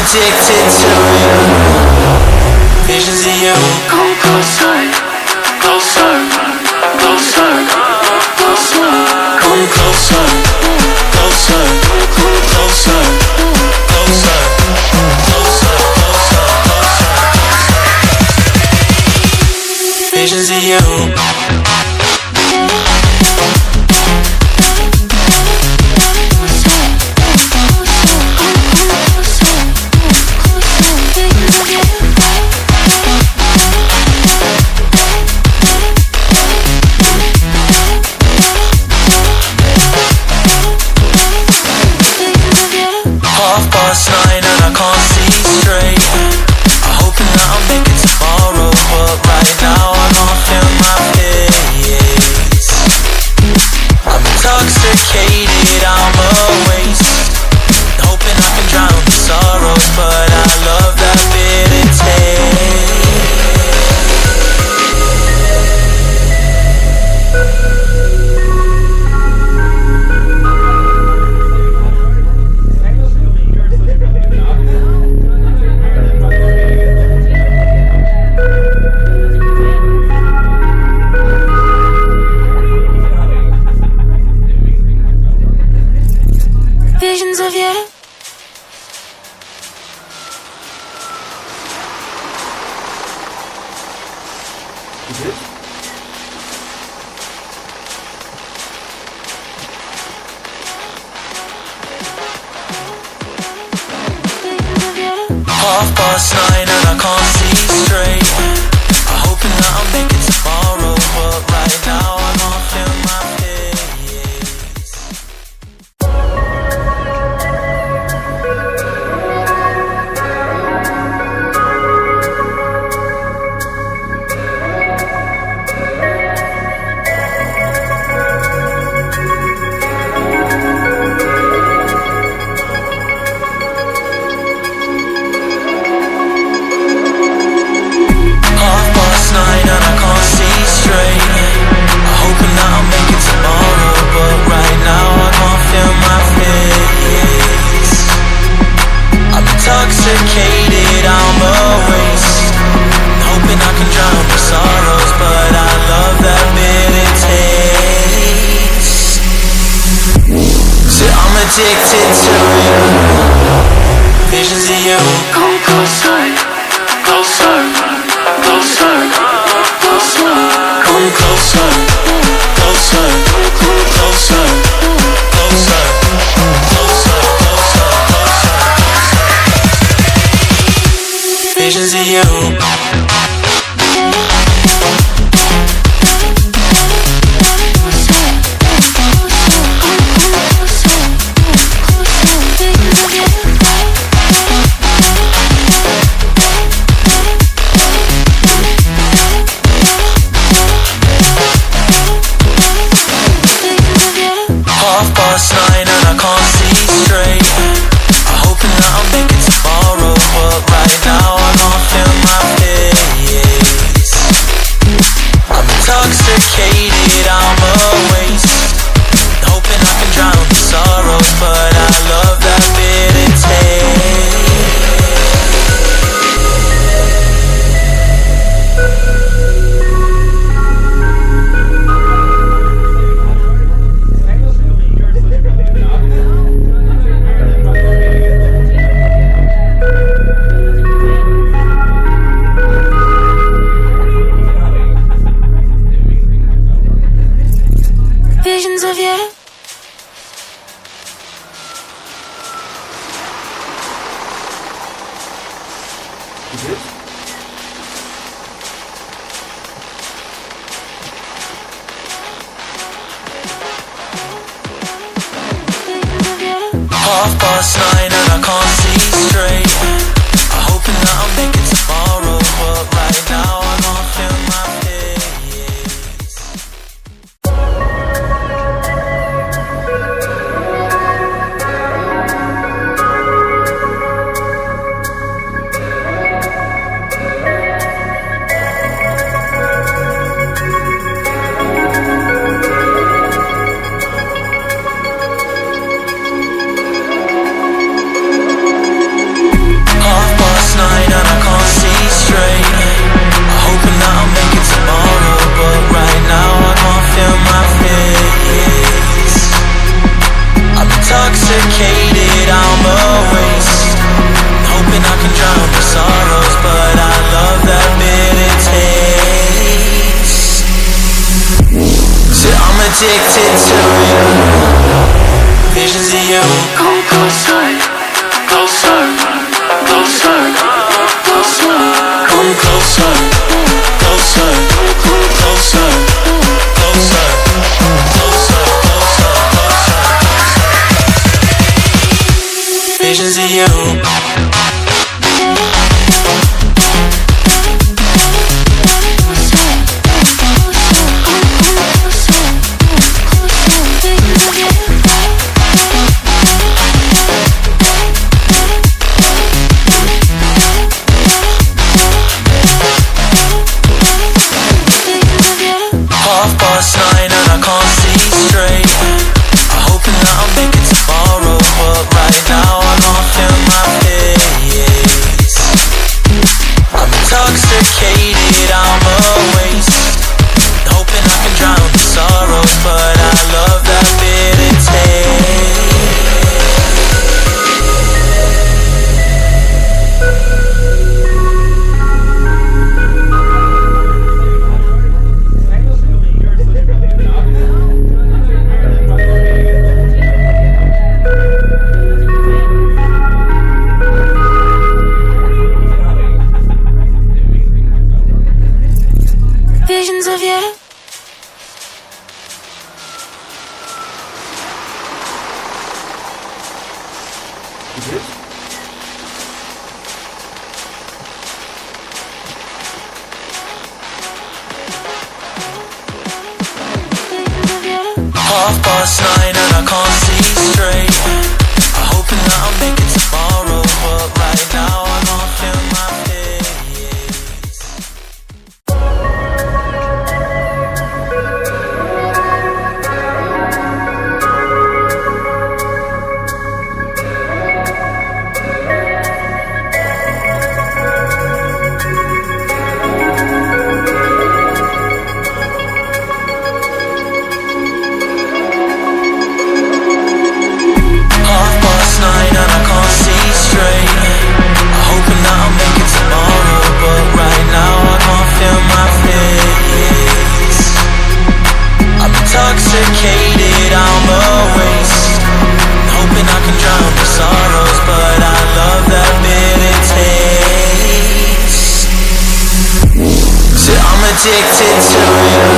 addicted to you. Visions of you. Come closer, closer, closer, closer. Come closer, closer, closer, closer, closer, closer. Visions of you. Past 9 and I can't see straight. I'm hoping that I'll make it tomorrow, but right now I can't feel my face. I'm intoxicated, I'm a waste, hoping I can drown the sorrows, but I love that bitter taste. Visions of you. Half past 9 and I can't see straight. I'm hoping that I'll make it tomorrow, but right now I can't feel my intoxicated, I'm a waste, hoping I can drown the sorrows, but I love that bitter taste. So I'm addicted to you. Visions of you. Come closer, closer, closer, closer. Come closer, closer, closer, closer, closer, closer. Visions of you. Half past 9 and I can't see straight. I'm hoping that I'll make it tomorrow, but right now I can't feel my face. I'm intoxicated, I'm a waste, hoping I can drown the sorrows, but I love that bitter taste. Visions of you. Half past 9 and I can't see straight. I'm hoping that I'll make it tomorrow, but right now I can't feel my face. addicted to it. Visions of you. Come closer, closer, closer, closer. Come closer, closer, closer, closer, closer, closer. Visions of you. Past 9 and I can't see straight. I'm hoping that I'll make it tomorrow, but right now I'm off in my face. I'm intoxicated, I'm a waste, hoping I can drown the sorrows, but I love that bitter taste. Visions of you. Half past 9 and I can't see straight. I'm hoping that I'll make it tomorrow, but right now I'm off in my face. Intoxicated, I'm a waste, hoping I can drown the sorrows, but I love that bitter taste. So I'm addicted to it.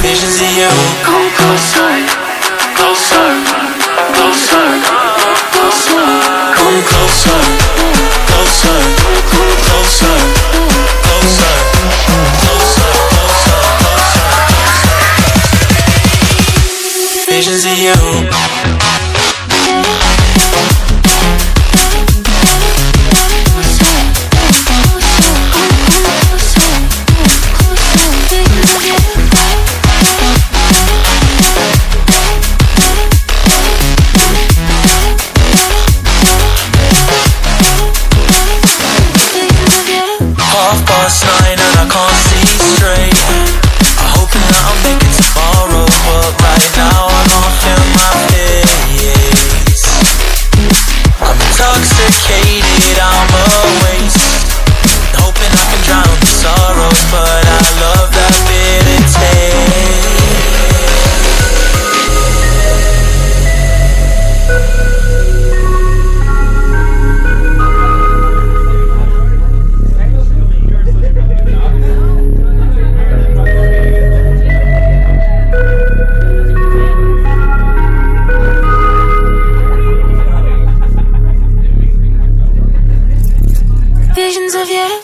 Visions of you. Come closer, closer, closer, closer. Come closer, closer, closer, closer, closer, closer, closer. Visions of you. Half past 9 and I can't see straight. I'm hoping that I'll make it tomorrow, but right now I'm off in my face. I'm intoxicated, I'm a waste, hoping I can drown the sorrows, but I love that bitter taste. Visions of you.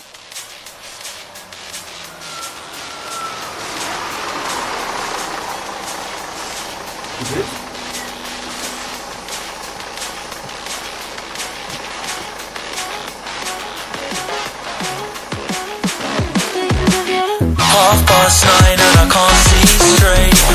Half past 9 and I can't see straight.